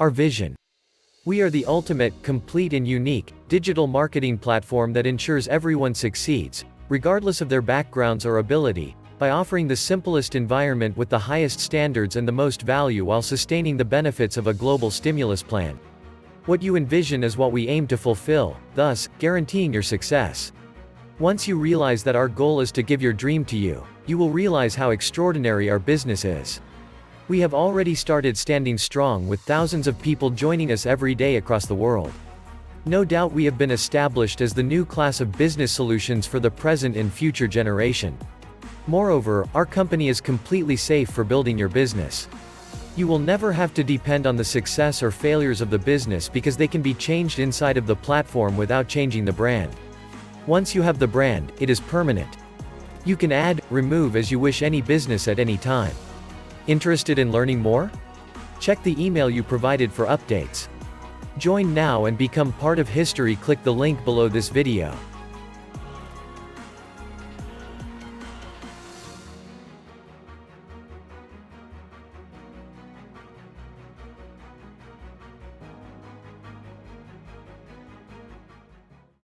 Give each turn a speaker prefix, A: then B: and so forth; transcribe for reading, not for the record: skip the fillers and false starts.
A: Our vision. We are the ultimate, complete and unique, digital marketing platform that ensures everyone succeeds, regardless of their backgrounds or ability, by offering the simplest environment with the highest standards and the most value while sustaining the benefits of a global stimulus plan. What you envision is what we aim to fulfill, thus, guaranteeing your success. Once you realize that our goal is to give your dream to you, you will realize how extraordinary our business is. We have already started standing strong with thousands of people joining us every day across the world. No doubt we have been established as the new class of business solutions for the present and future generation. Moreover, our company is completely safe for building your business. You will never have to depend on the success or failures of the business because they can be changed inside of the platform without changing the brand. Once you have the brand, it is permanent. You can add, remove as you wish any business at any time. Interested in learning more? Check the email you provided for updates. Join now and become part of history. Click the link below this video.